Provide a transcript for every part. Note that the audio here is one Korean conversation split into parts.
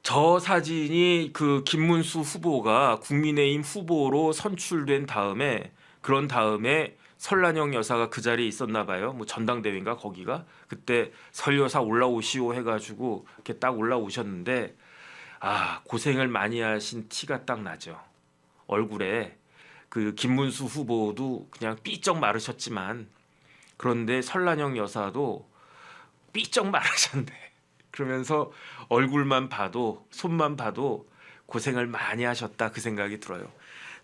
저 사진이 그 김문수 후보가 국민의힘 후보로 선출된 다음에 그런 다음에 설란영 여사가 그 자리에 있었나 봐요. 뭐 전당대회인가 거기가 그때 설 여사 올라오시오 해가지고 이렇게 딱 올라오셨는데 아 고생을 많이 하신 티가 딱 나죠. 얼굴에 그 김문수 후보도 그냥 삐쩍 마르셨지만 그런데 설란영 여사도 삐쩍 마르셨네. 그러면서 얼굴만 봐도 손만 봐도 고생을 많이 하셨다 그 생각이 들어요.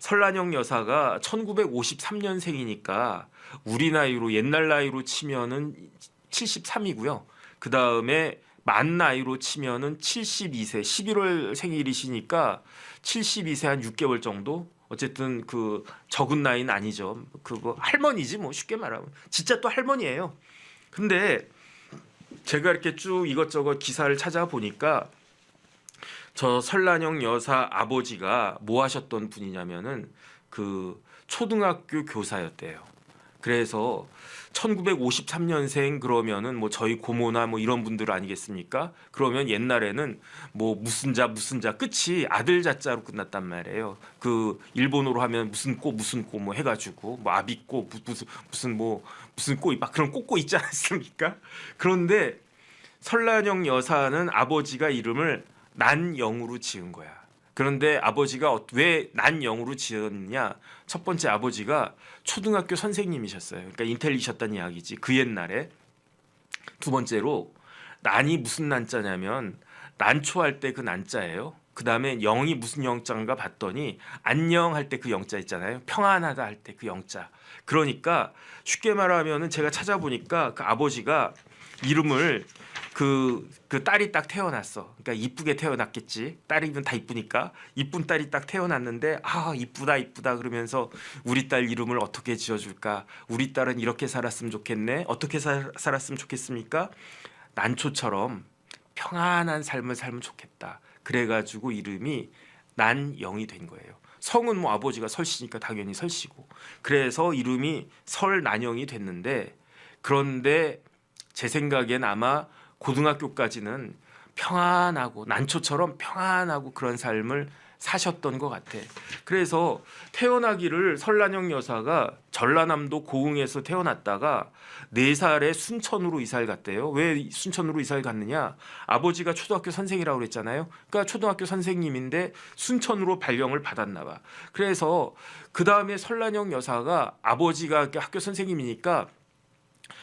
설란영 여사가 1953년생이니까 우리 나이로 옛날 나이로 치면은 73이고요. 그 다음에 만 나이로 치면은 72세 11월 생일이시니까 72세 한 6개월 정도. 어쨌든 그 적은 나이는 아니죠. 그거 할머니지 뭐 쉽게 말하면 진짜 또 할머니예요. 근데 제가 이렇게 쭉 이것저것 기사를 찾아보니까 저 설란영 여사 아버지가 뭐 하셨던 분이냐면은 그 초등학교 교사였대요. 그래서 1953년생 그러면은 뭐 저희 고모나 뭐 이런 분들 아니겠습니까? 그러면 옛날에는 뭐 무슨 자 끝이 아들 자자로 끝났단 말이에요. 그 일본어로 하면 무슨 꼬 뭐 해가지고 뭐 아비꼬 무슨 꼬이 막 그런 꼬꼬 있지 않습니까? 그런데 설란영 여사는 아버지가 이름을 난영으로 지은 거야. 그런데 아버지가 왜 난영으로 지었냐? 첫 번째 아버지가 초등학교 선생님이셨어요. 그러니까 인텔리셨다는 이야기지. 그 옛날에. 두 번째로 난이 무슨 난자냐면 난초할 때 그 난자예요. 그 다음에 영이 무슨 영자인가 봤더니 안녕할 때 그 영자 있잖아요. 평안하다 할 때 그 영자. 그러니까 쉽게 말하면은 제가 찾아보니까 그 아버지가 이름을 그 딸이 딱 태어났어. 그러니까 이쁘게 태어났겠지. 딸이면 다 이쁘니까 이쁜 딸이 딱 태어났는데 아 이쁘다 그러면서 우리 딸 이름을 어떻게 지어줄까? 우리 딸은 이렇게 살았으면 좋겠네. 어떻게 살았으면 좋겠습니까? 난초처럼 평안한 삶을 살면 좋겠다. 그래가지고 이름이 난영이 된 거예요. 성은 뭐 아버지가 설씨니까 당연히 설씨고. 그래서 이름이 설난영이 됐는데 그런데 제 생각엔 아마 고등학교까지는 평안하고 난초처럼 평안하고 그런 삶을 사셨던 것 같아. 그래서 태어나기를 설란영 여사가 전라남도 고흥에서 태어났다가 4살에 순천으로 이사를 갔대요. 왜 순천으로 이사를 갔느냐? 아버지가 초등학교 선생이라고 그랬잖아요. 그러니까 초등학교 선생님인데 순천으로 발령을 받았나 봐. 그래서 그 다음에 설란영 여사가 아버지가 학교 선생님이니까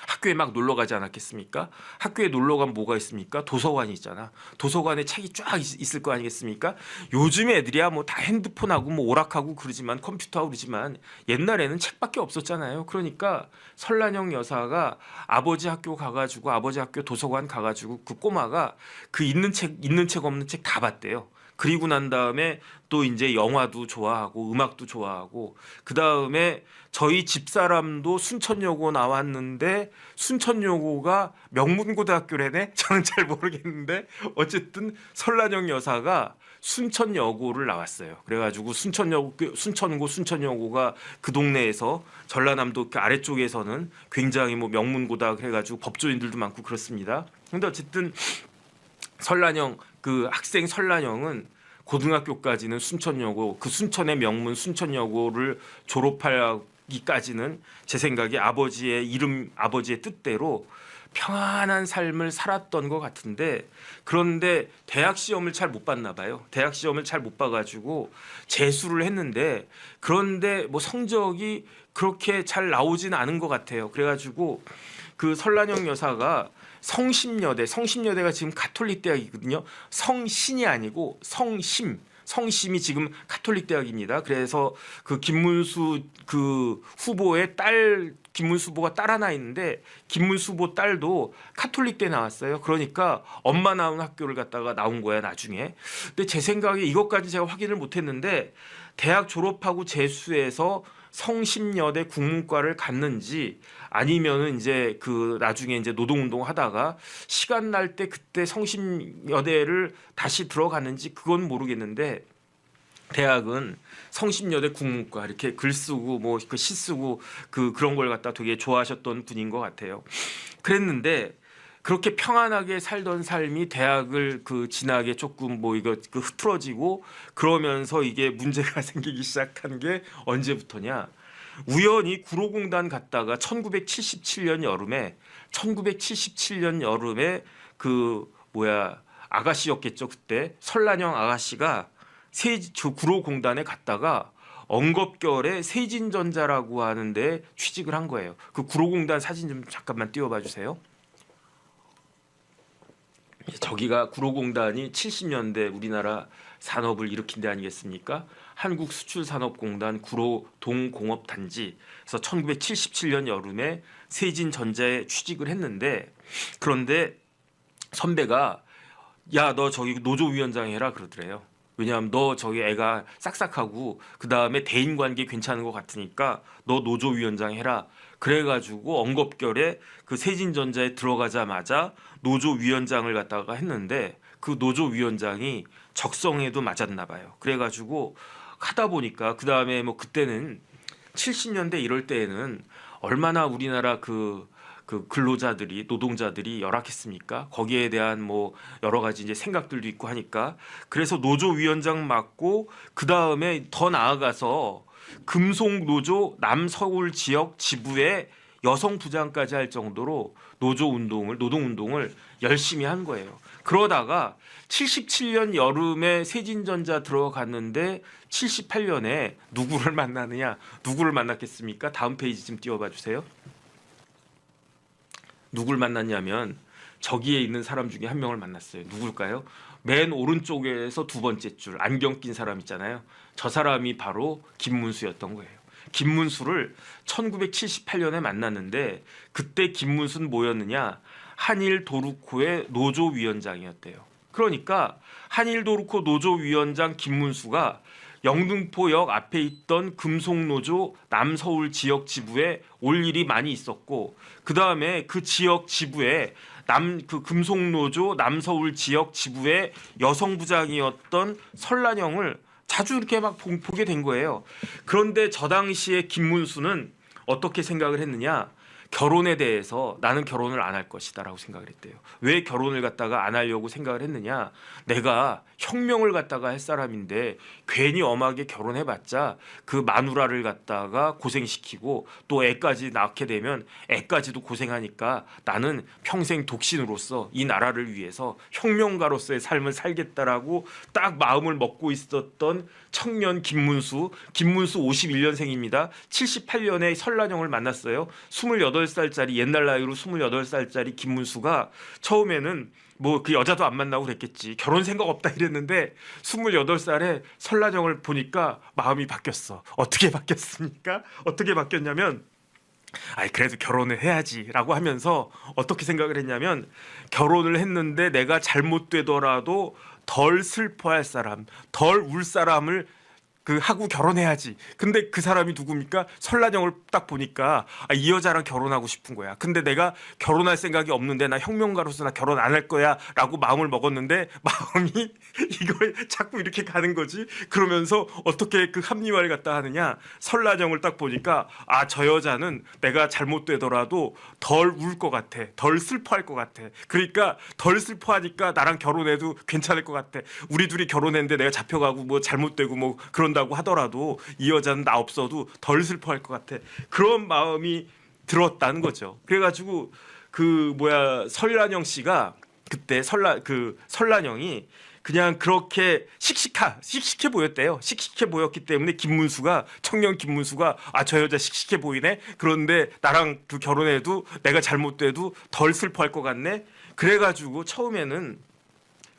학교에 막 놀러 가지 않았겠습니까? 학교에 놀러 가면 뭐가 있습니까? 도서관이 있잖아. 도서관에 책이 쫙 있을 거 아니겠습니까? 요즘 애들이야 뭐 다 핸드폰하고 뭐 오락하고 그러지만 컴퓨터하고 그러지만 옛날에는 책밖에 없었잖아요. 그러니까 설란영 여사가 아버지 학교 가가지고 아버지 학교 도서관 가가지고 그 꼬마가 그 있는 책 없는 책 다 봤대요. 그리고 난 다음에 또 이제 영화도 좋아하고 음악도 좋아하고 그 다음에 저희 집사람도 순천여고 나왔는데 순천여고가 명문고등학교래네? 저는 잘 모르겠는데 어쨌든 설란영 여사가 순천여고를 나왔어요. 그래가지고 순천여고가 그 동네에서 전라남도 그 아래쪽에서는 굉장히 뭐 명문고다 해가지고 법조인들도 많고 그렇습니다. 근데 어쨌든 설란영 그 학생 설란영은 고등학교까지는 순천여고 그 순천의 명문 순천여고를 졸업하기까지는 제 생각에 아버지의 뜻대로 평안한 삶을 살았던 것 같은데 그런데 대학 시험을 잘 못 봤나 봐요. 대학 시험을 잘 못 봐가지고 재수를 했는데 그런데 뭐 성적이 그렇게 잘 나오진 않은 것 같아요. 그래가지고 그 설란영 여사가 성심여대가 지금 가톨릭 대학이거든요. 성신이 아니고 성심이 지금 가톨릭 대학입니다. 그래서 그 김문수 그 후보의 딸 김문수 후보가 딸 하나 있는데 김문수 후보 딸도 가톨릭대 나왔어요. 그러니까 엄마 나온 학교를 갔다가 나온 거야 나중에. 근데 제 생각에 이것까지 제가 확인을 못했는데 대학 졸업하고 재수해서 성심여대 국문과를 갔는지 아니면은 이제 그 나중에 이제 노동운동 하다가 시간 날 때 그때 성심여대를 다시 들어갔는지 그건 모르겠는데 대학은 성심여대 국문과 이렇게 글 쓰고 뭐 그 시 쓰고 그런 걸 갖다 되게 좋아하셨던 분인 것 같아요. 그랬는데 그렇게 평안하게 살던 삶이 대학을 그 진학에 조금 뭐 이거 그 흐트러지고 그러면서 이게 문제가 생기기 시작한 게 언제부터냐? 우연히 구로공단 갔다가 1977년 여름에 그 뭐야 아가씨였겠죠 그때 설란영 아가씨가 구로공단에 갔다가 엉겁결에 세진전자라고 하는데 취직을 한 거예요. 그 구로공단 사진 좀 잠깐만 띄워봐 주세요. 저기가 구로공단이 70년대 우리나라 산업을 일으킨 데 아니겠습니까? 한국수출산업공단 구로동공업단지. 그래서 1977년 여름에 세진전자에 취직을 했는데 그런데 선배가 야 너 저기 노조위원장 해라 그러더래요. 왜냐하면 너 저기 애가 싹싹하고 그 다음에 대인관계 괜찮은 것 같으니까 너 노조위원장 해라. 그래가지고 엉겁결에 그 세진전자에 들어가자마자 노조위원장을 갖다가 했는데 그 노조위원장이 적성에도 맞았나 봐요. 그래가지고 하다 보니까 그 다음에 뭐 그때는 70년대 이럴 때에는 얼마나 우리나라 그 근로자들이 노동자들이 열악했습니까? 거기에 대한 뭐 여러 가지 이제 생각들도 있고 하니까 그래서 노조위원장 맡고 그 다음에 더 나아가서 금속노조 남서울 지역 지부의 여성 부장까지 할 정도로 노동운동을 열심히 한 거예요. 그러다가 77년 여름에 세진전자 들어갔는데 78년에 누구를 만나느냐? 누구를 만났겠습니까? 다음 페이지 좀 띄워봐 주세요. 누굴 만났냐면 저기에 있는 사람 중에 한 명을 만났어요. 누굴까요? 맨 오른쪽에서 두 번째 줄 안경 낀 사람 있잖아요. 저 사람이 바로 김문수였던 거예요. 김문수를 1978년에 만났는데 그때 김문수는 뭐였느냐? 한일도르코의 노조위원장이었대요. 그러니까 한일도르코 노조위원장 김문수가 영등포역 앞에 있던 금속노조 남서울 지역 지부에 올 일이 많이 있었고 그 다음에 그 지역 지부에 그 금속노조 남서울 지역 지부의 여성부장이었던 설란영을 자주 이렇게 막 보게 된 거예요. 그런데 저 당시에 김문수는 어떻게 생각을 했느냐? 결혼에 대해서 나는 결혼을 안 할 것이다라고 생각을 했대요. 왜 결혼을 갖다가 안 하려고 생각을 했느냐? 내가 혁명을 갖다가 할 사람인데 괜히 엄하게 결혼해봤자 그 마누라를 갖다가 고생시키고 또 애까지 낳게 되면 애까지도 고생하니까 나는 평생 독신으로서 이 나라를 위해서 혁명가로서의 삶을 살겠다라고 딱 마음을 먹고 있었던 청년 김문수 51년생입니다. 78년에 설란영을 만났어요. 28살짜리 옛날 나이로 28살짜리 김문수가 처음에는 뭐 그 여자도 안 만나고 그랬겠지. 결혼 생각 없다 이랬는데 28살에 설란영을 보니까 마음이 바뀌었어. 어떻게 바뀌었습니까? 어떻게 바뀌었냐면 아이 그래도 결혼을 해야지라고 하면서 어떻게 생각을 했냐면 결혼을 했는데 내가 잘못되더라도 덜 슬퍼할 사람, 덜 울 사람을 하고 결혼해야지. 근데 그 사람이 누굽니까? 설란영을 딱 보니까 이 여자랑 결혼하고 싶은 거야. 근데 내가 결혼할 생각이 없는데 나 혁명가로서 나 결혼 안 할 거야 라고 마음을 먹었는데 마음이 이걸 자꾸 이렇게 가는 거지. 그러면서 어떻게 그 합리화를 갖다 하느냐. 설란영을 딱 보니까 저 여자는 내가 잘못되더라도 덜 울 것 같아. 덜 슬퍼할 것 같아. 그러니까 덜 슬퍼하니까 나랑 결혼해도 괜찮을 것 같아. 우리 둘이 결혼했는데 내가 잡혀가고 뭐 잘못되고 뭐 그런다고 하더라도 이 여자는 나 없어도 덜 슬퍼할 것 같아. 그런 마음이 들었다는 거죠. 그래가지고 설란영 씨가 그때 설란영이 그냥 그렇게 씩씩해 보였대요. 씩씩해 보였기 때문에 청년 김문수가 저 여자 씩씩해 보이네. 그런데 나랑 결혼해도 내가 잘못돼도 덜 슬퍼할 것 같네. 그래가지고 처음에는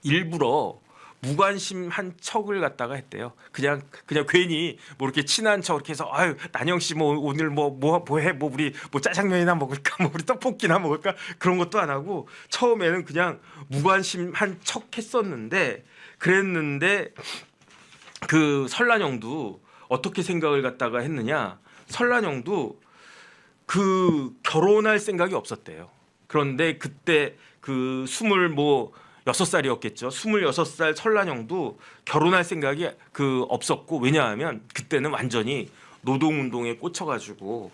일부러 무관심한 척을 갖다가 했대요. 그냥 괜히 뭐 이렇게 친한 척 이렇게 해서 난영 씨 뭐 오늘 뭐 해? 뭐 우리 뭐 짜장면이나 먹을까? 뭐 우리 떡볶이나 먹을까? 그런 것도 안 하고 처음에는 그냥 무관심한 척 했었는데 그랬는데 그 설란영도 어떻게 생각을 갖다가 했느냐? 설란영도 결혼할 생각이 없었대요. 그런데 그때 26살이었겠죠. 26살 설란영도 결혼할 생각이 없었고 왜냐하면 그때는 완전히 노동운동에 꽂혀가지고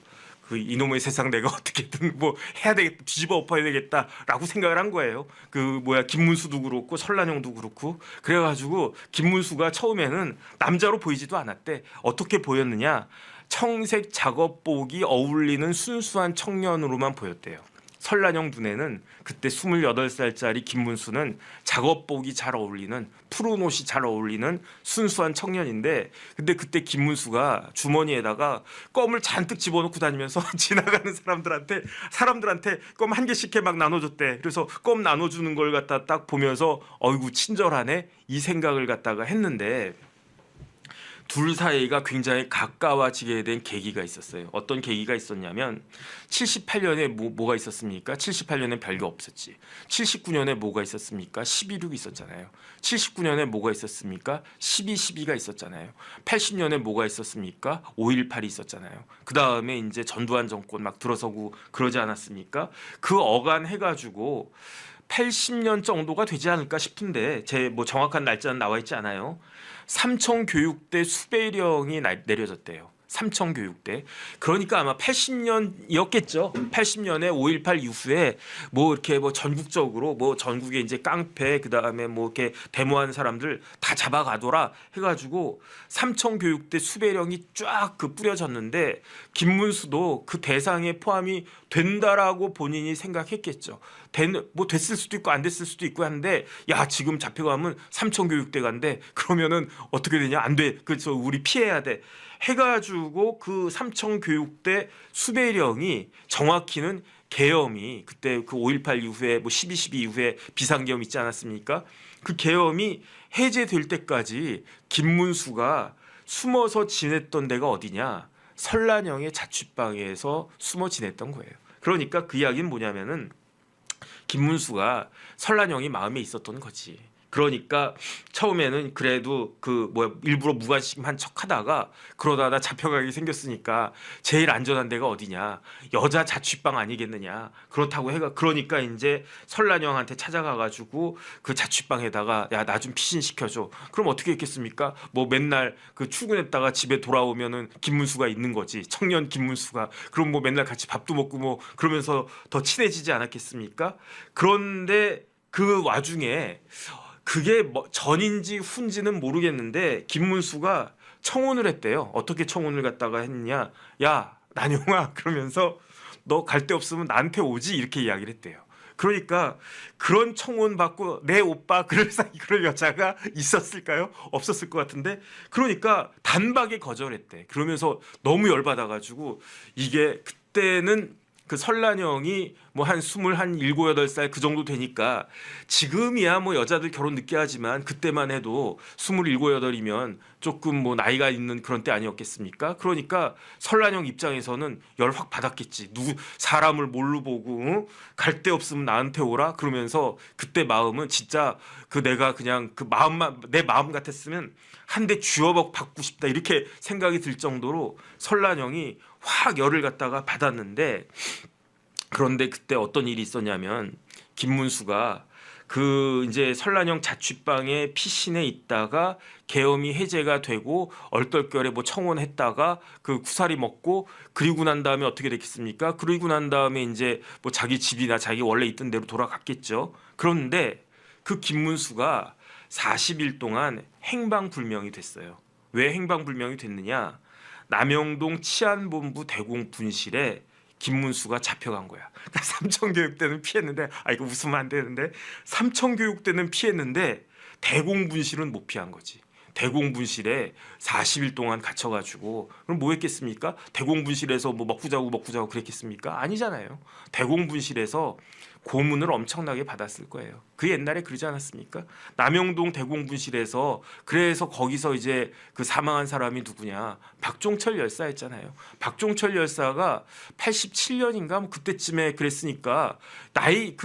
그 이놈의 세상 내가 어떻게든 뭐 해야 되겠다, 뒤집어 엎어야 되겠다라고 생각을 한 거예요. 그 김문수도 그렇고 설란영도 그렇고. 그래가지고 김문수가 처음에는 남자로 보이지도 않았대. 어떻게 보였느냐? 청색 작업복이 어울리는 순수한 청년으로만 보였대요. 설란영 눈에는 그때 28살짜리 김문수는 작업복이 잘 어울리는, 푸른 옷이 잘 어울리는 순수한 청년인데, 근데 그때 김문수가 주머니에다가 껌을 잔뜩 집어넣고 다니면서 지나가는 사람들한테 껌 한 개씩 막 나눠줬대. 그래서 껌 나눠주는 걸 갖다 딱 보면서 어이구 친절하네 이 생각을 갖다가 했는데, 둘 사이가 굉장히 가까워지게 된 계기가 있었어요. 어떤 계기가 있었냐면 78년에 뭐가 있었습니까? 78년에 별게 없었지. 79년에 뭐가 있었습니까? 12.6 있었잖아요. 79년에 뭐가 있었습니까? 12.12가 있었잖아요. 80년에 뭐가 있었습니까? 5.18이 있었잖아요. 그 다음에 이제 전두환 정권 막 들어서고 그러지 않았습니까? 그 어간해가지고 80년 정도가 되지 않을까 싶은데 제 정확한 날짜는 나와 있지 않아요. 삼청교육대 수배령이 내려졌대요. 삼청교육대. 그러니까 아마 80년이었겠죠. 80년에 5.18 이후에 이렇게 전국적으로 전국에 이제 깡패 그다음에 이렇게 데모하는 사람들 다 잡아가더라 해가지고 삼청교육대 수배령이 쫙 뿌려졌는데 김문수도 그 대상에 포함이 된다라고 본인이 생각했겠죠. 됐을 수도 있고 안 됐을 수도 있고 하는데 야 지금 잡혀가면 삼청교육대 간대. 그러면은 어떻게 되냐? 안 돼. 그래서 우리 피해야 돼. 해가지고 그 삼청교육대 수배령이 정확히는 계엄이 그때 그 5.18 이후에 12.12 이후에 비상계엄 있지 않았습니까? 그 계엄이 해제될 때까지 김문수가 숨어서 지냈던 데가 어디냐? 설란영의 자취방에서 숨어 지냈던 거예요. 그러니까 그 이야기는 뭐냐면은 김문수가 설란영이 마음에 있었던 거지. 그러니까 처음에는 그래도 일부러 무관심한 척하다가 그러다가 잡혀가게 생겼으니까 제일 안전한 데가 어디냐? 여자 자취방 아니겠느냐? 그렇다고 그러니까 이제 설란영한테 찾아가가지고 그 자취방에다가 야 나 좀 피신시켜줘. 그럼 어떻게 했겠습니까? 맨날 출근했다가 집에 돌아오면은 김문수가 있는 거지. 청년 김문수가. 그럼 맨날 같이 밥도 먹고 그러면서 더 친해지지 않았겠습니까? 그런데 그 와중에 그게 전인지 후인지는 모르겠는데 김문수가 청혼을 했대요. 어떻게 청혼을 갖다가 했냐? 야 난영아 그러면서 너 갈 데 없으면 나한테 오지 이렇게 이야기를 했대요. 그러니까 그런 청혼 받고 내 오빠 그럴 여자가 있었을까요? 없었을 것 같은데 그러니까 단박에 거절했대. 그러면서 너무 열받아가지고 이게 그때는 그 설란영이 한 27, 8살 그 정도 되니까 지금이야 여자들 결혼 늦게 하지만 그때만 해도 27, 8이면 조금 나이가 있는 그런 때 아니었겠습니까? 그러니까 설란영 입장에서는 열 확 받았겠지. 사람을 뭘로 보고 갈 데 없으면 나한테 오라 그러면서 그때 마음은 진짜 내가 그냥 내 마음 같았으면 한 대 쥐어먹 받고 싶다 이렇게 생각이 들 정도로 설란영이 확 열을 갖다가 받았는데 그런데 그때 어떤 일이 있었냐면 김문수가 이제 설란영 자취방에 피신해 있다가 계엄이 해제가 되고 얼떨결에 청혼했다가 구사리 먹고 그리고 난 다음에 어떻게 됐겠습니까? 그리고 난 다음에 이제 자기 집이나 자기 원래 있던 데로 돌아갔겠죠. 그런데 그 김문수가 40일 동안 행방불명이 됐어요. 왜 행방불명이 됐느냐? 남영동 치안본부 대공분실에 김문수가 잡혀간 거야. 그러니까 삼청교육대는 피했는데 이거 웃으면 안 되는데 삼청교육대는 피했는데 대공분실은 못 피한 거지. 대공분실에 40일 동안 갇혀가지고 그럼 뭐 했겠습니까? 대공분실에서 먹고 자고 그랬겠습니까? 아니잖아요. 대공분실에서 고문을 엄청나게 받았을 거예요. 그 옛날에 그러지 않았습니까? 남영동 대공분실에서 그래서 거기서 이제 사망한 사람이 누구냐? 박종철 열사였잖아요. 박종철 열사가 87년인가 그때쯤에 그랬으니까 나이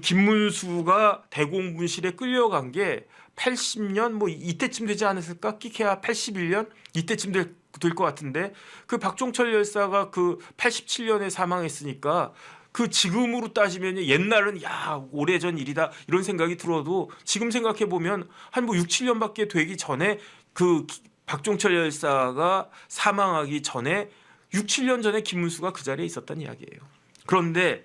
김문수가 대공분실에 끌려간 게 80년 이때쯤 되지 않았을까? 끼케야 81년 이때쯤 될 것 같은데 그 박종철 열사가 87년에 사망했으니까 지금으로 따지면 옛날은 오래전 일이다 이런 생각이 들어도 지금 생각해 보면 한 6, 7년밖에 되기 전에 박종철 열사가 사망하기 전에 6, 7년 전에 김문수가 그 자리에 있었던 이야기예요. 그런데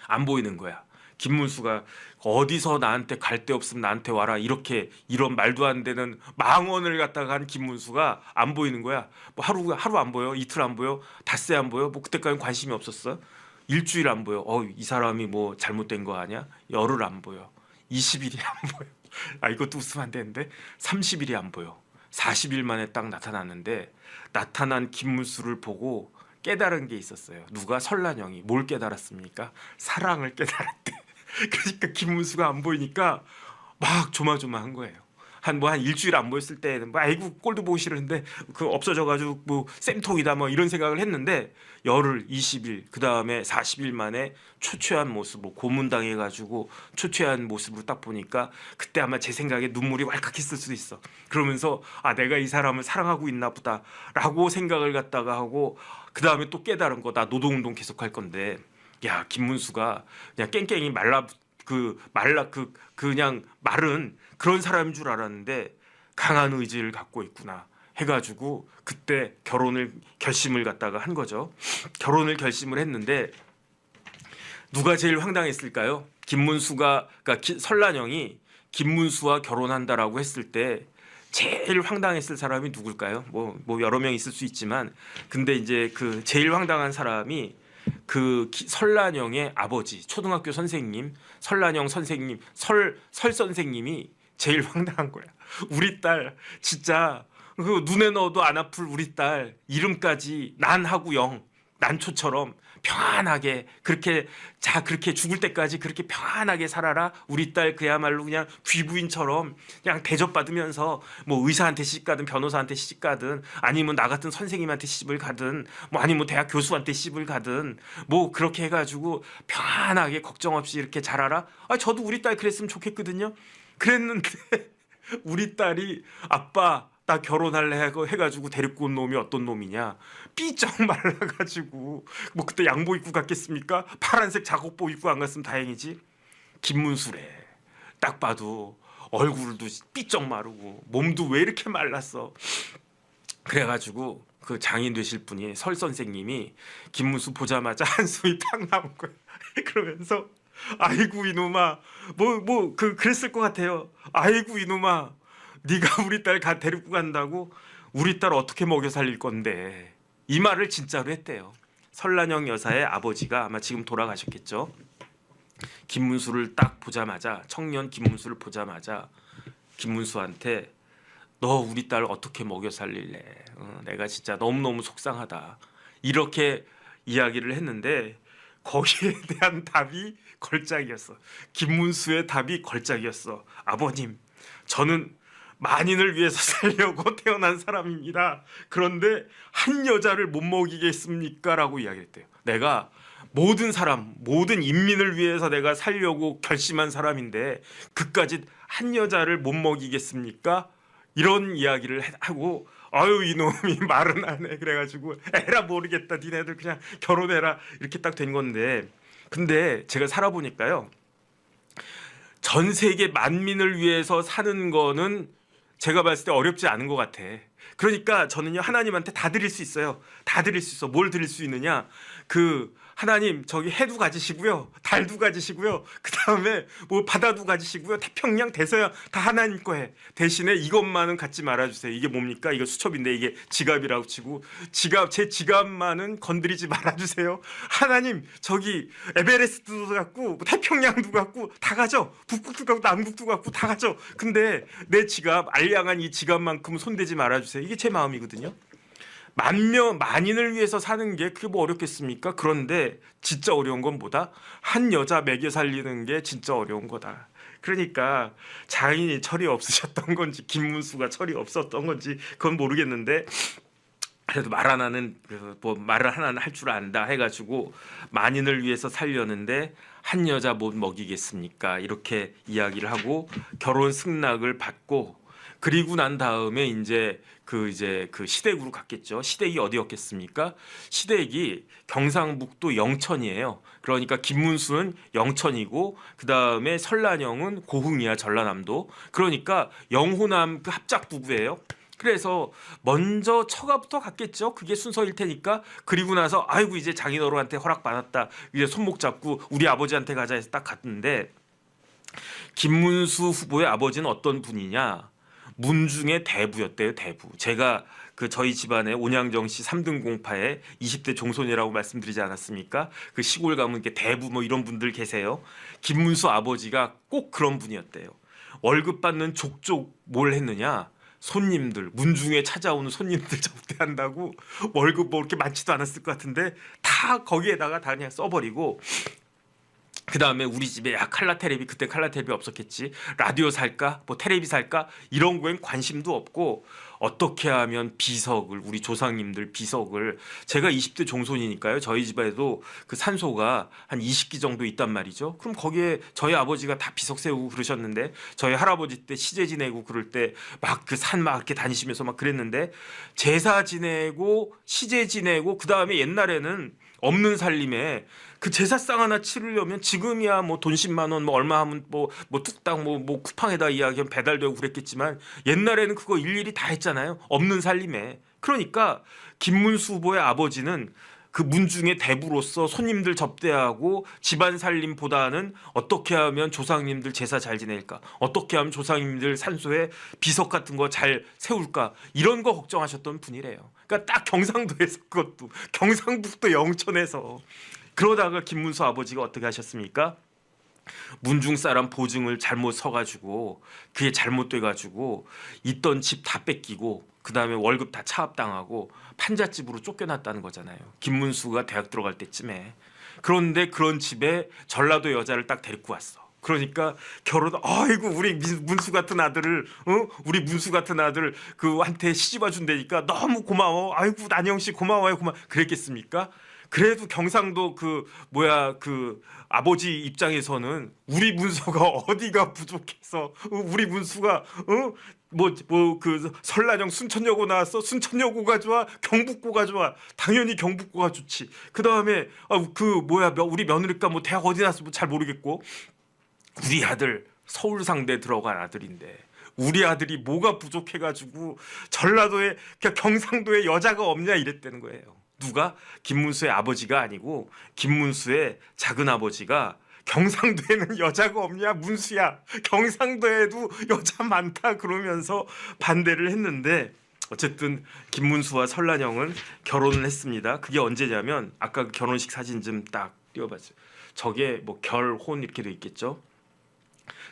안 보이는 거야. 김문수가 어디서 나한테 갈 데 없으면 나한테 와라 이렇게 이런 말도 안 되는 망언을 갖다가 한 김문수가 안 보이는 거야. 뭐 하루 안 보여, 이틀 안 보여, 닷새 안 보여. 뭐 그때까지 관심이 없었어. 일주일 안 보여. 이 사람이 뭐 잘못된 거 아니야? 열흘 안 보여. 20일이 안 보여. 이것도 웃으면 안 되는데 30일이 안 보여. 40일 만에 딱 나타났는데 나타난 김문수를 보고 깨달은 게 있었어요. 누가? 설란영이. 뭘 깨달았습니까? 사랑을 깨달았대. 그러니까 김문수가 안 보이니까 막 조마조마한 거예요. 한 일주일 안 보였을 때는 아이고 꼴도 보기 싫은데 그 없어져가지고 뭐 쌤통이다 뭐 이런 생각을 했는데 열흘, 20일 그 다음에 40일 만에 초췌한 모습으로 고문당해가지고 초췌한 모습으로 딱 보니까 그때 아마 제 생각에 눈물이 왈칵했을 수도 있어. 그러면서 내가 이 사람을 사랑하고 있나 보다라고 생각을 갖다가 하고 그 다음에 또 깨달은 거. 나 노동운동 계속할 건데 야 김문수가 그냥 깽깽이 그냥 마른 그런 사람인 줄 알았는데 강한 의지를 갖고 있구나 해가지고 그때 결심을 갖다가 한 거죠. 결혼을 결심을 했는데 누가 제일 황당했을까요? 그러니까 설란영이 김문수와 결혼한다라고 했을 때 제일 황당했을 사람이 누굴까요? 뭐 여러 명 있을 수 있지만 근데 이제 그 제일 황당한 사람이 설란영의 아버지 초등학교 선생님 설란영 선생님 설 선생님이 제일 황당한 거야. 우리 딸 진짜 그 눈에 넣어도 안 아플 우리 딸 이름까지 난하고 영 난초처럼 평안하게 그렇게 죽을 때까지 그렇게 평안하게 살아라. 우리 딸 그야말로 그냥 귀부인처럼 그냥 대접받으면서 뭐 의사한테 시집 가든 변호사한테 시집 가든 아니면 나 같은 선생님한테 시집을 가든 뭐 아니면 대학 교수한테 시집을 가든 뭐 그렇게 해가지고 평안하게 걱정 없이 이렇게 자라라. 저도 우리 딸 그랬으면 좋겠거든요. 그랬는데 우리 딸이 아빠 나 결혼할래 해가지고 데리고 온 놈이 어떤 놈이냐. 삐쩍 말라가지고 뭐 그때 양복 입고 갔겠습니까? 파란색 작업복 입고 안 갔으면 다행이지. 김문수래. 딱 봐도 얼굴도 삐쩍 마르고 몸도 왜 이렇게 말랐어. 그래가지고 그 장인 되실 분이 설 선생님이 김문수 보자마자 한숨이 팍 나온 거야. 그러면서 아이고 이놈아 그랬을 것 같아요. 아이고 이놈아 네가 우리 딸 데리고 간다고 우리 딸 어떻게 먹여 살릴 건데. 이 말을 진짜로 했대요. 설란영 여사의 아버지가 아마 지금 돌아가셨겠죠. 김문수를 딱 보자마자 청년 김문수를 보자마자 김문수한테 너 우리 딸 어떻게 먹여 살릴래? 내가 진짜 너무너무 속상하다. 이렇게 이야기를 했는데 거기에 대한 답이 걸작이었어. 김문수의 답이 걸작이었어. 아버님 저는 만인을 위해서 살려고 태어난 사람입니다. 그런데 한 여자를 못 먹이겠습니까? 라고 이야기했대요. 내가 모든 인민을 위해서 내가 살려고 결심한 사람인데 그까짓 한 여자를 못 먹이겠습니까? 이런 이야기를 하고 이놈이 말은 안 해. 그래가지고 에라 모르겠다. 니네들 그냥 결혼해라. 이렇게 딱 된 건데 근데 제가 살아보니까요. 전 세계 만민을 위해서 사는 거는 제가 봤을 때 어렵지 않은 것 같아. 그러니까 저는요 하나님한테 다 드릴 수 있어요. 다 드릴 수 있어. 뭘 드릴 수 있느냐? 하나님 저기 해도 가지시고요, 달도 가지시고요, 그 다음에 뭐 바다도 가지시고요, 태평양 대서양 다 하나님 거해. 대신에 이것만은 갖지 말아주세요. 이게 뭡니까? 이거 수첩인데 이게 지갑이라고 치고 제 지갑만은 건드리지 말아주세요. 하나님 저기 에베레스트도 갖고 태평양도 갖고 다 가죠. 북극도 갖고 남극도 갖고 다 가죠. 근데 내 지갑 알량한 이 지갑만큼 손대지 말아주세요. 이게 제 마음이거든요. 만인을 위해서 사는 게 그게 뭐 어렵겠습니까? 그런데 진짜 어려운 건 뭐다? 한 여자 먹여 살리는 게 진짜 어려운 거다. 그러니까 장인이 철이 없으셨던 건지 김문수가 철이 없었던 건지 그건 모르겠는데 그래도 말 하나는 말을 하나는 할 줄 안다 해가지고 만인을 위해서 살려는데 한 여자 못 먹이겠습니까? 이렇게 이야기를 하고 결혼 승낙을 받고 그리고 난 다음에 이제 그 시댁으로 갔겠죠. 시댁이 어디였겠습니까? 시댁이 경상북도 영천이에요. 그러니까 김문수는 영천이고 그 다음에 설란영은 고흥이야, 전라남도. 그러니까 영호남 그 합작 부부예요. 그래서 먼저 처가부터 갔겠죠. 그게 순서일 테니까. 그리고 나서 아이고 이제 장인어른한테 허락받았다. 이제 손목 잡고 우리 아버지한테 가자 해서 딱 갔는데 김문수 후보의 아버지는 어떤 분이냐? 문중의 대부였대요. 대부. 제가 그 저희 집안에 온양정시 3등 공파에 20대 종손이라고 말씀드리지 않았습니까? 그 시골 가면 이렇게 대부 뭐 이런 분들 계세요. 김문수 아버지가 꼭 그런 분이었대요. 월급 받는 족족 뭘 했느냐? 손님들 문중에 찾아오는 손님들 접대한다고 월급 뭐 이렇게 많지도 않았을 것 같은데 다 거기에다가 다 그냥 써버리고 그 다음에 우리 집에 칼라 테레비 그때 칼라 테레비 없었겠지 라디오 살까 뭐 테레비 살까 이런 거엔 관심도 없고 어떻게 하면 비석을 우리 조상님들 비석을 제가 20대 종손이니까요 저희 집에도 그 산소가 한 20기 정도 있단 말이죠. 그럼 거기에 저희 아버지가 다 비석 세우고 그러셨는데 저희 할아버지 때 시제 지내고 그럴 때 막 그 산 막 이렇게 다니시면서 막 그랬는데 제사 지내고 시제 지내고 그 다음에 옛날에는 없는 살림에 그 제사상 하나 치르려면 지금이야 뭐 돈 10만 원 뭐 얼마 하면 뭐 뚝딱 뭐 쿠팡에다 이야기하면 배달되고 그랬겠지만 옛날에는 그거 일일이 다 했잖아요. 없는 살림에. 그러니까 김문수 후보의 아버지는 그 문중의 대부로서 손님들 접대하고 집안 살림보다는 어떻게 하면 조상님들 제사 잘 지낼까? 어떻게 하면 조상님들 산소에 비석 같은 거 잘 세울까? 이런 거 걱정하셨던 분이래요. 그러니까 딱 경상도에서 그것도 경상북도 영천에서 그러다가 김문수 아버지가 어떻게 하셨습니까? 문중 사람 보증을 잘못 서가지고 그게 잘못돼가지고 있던 집 다 뺏기고 그 다음에 월급 다 차압당하고 판잣집으로 쫓겨났다는 거잖아요. 김문수가 대학 들어갈 때쯤에. 그런데 그런 집에 전라도 여자를 딱 데리고 왔어. 그러니까 결혼 아이고 우리 문수 같은 아들을 우리 문수 같은 아들 그한테 시집와 준다니까 너무 고마워. 아이고 난영 씨 고마워요 고마워. 그랬겠습니까? 그래도 경상도 그 아버지 입장에서는 우리 문수가 어디가 부족해서 우리 문수가 그 설란형 순천여고 나왔어. 순천여고가 좋아 경북고가 좋아. 당연히 경북고가 좋지. 그 다음에 우리 며느리가 뭐 대학 어디 나왔어 뭐 잘 모르겠고 우리 아들 서울상대 들어간 아들인데 우리 아들이 뭐가 부족해가지고 전라도에 경상도에 여자가 없냐 이랬다는 거예요. 누가? 김문수의 아버지가 아니고 김문수의 작은 아버지가 경상도에는 여자가 없냐 문수야 경상도에도 여자 많다 그러면서 반대를 했는데 어쨌든 김문수와 설란영은 결혼을 했습니다. 그게 언제냐면 아까 그 결혼식 사진 좀 딱 띄워봤어요. 저게 뭐 결혼 이렇게 돼 있겠죠.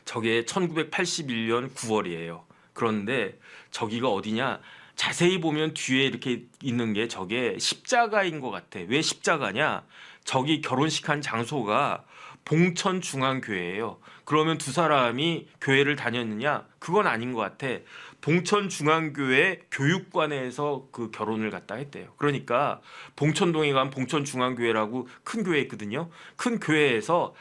저게 1981년 9월이에요. 그런데 저기가 어디냐? 자세히 보면 뒤에 이렇게 있는 게 저게 십자가인 것 같아. 왜 십자가냐? 저기 결혼식 한 장소가 봉천중앙교회예요. 그러면 두 사람이 교회를 다녔느냐? 그건 아닌 것 같아. 봉천중앙교회 교육관에서 그 결혼을 갖다 했대요. 그러니까 봉천동에 가면 봉천중앙교회라고 큰 교회 있거든요. 큰 교회에서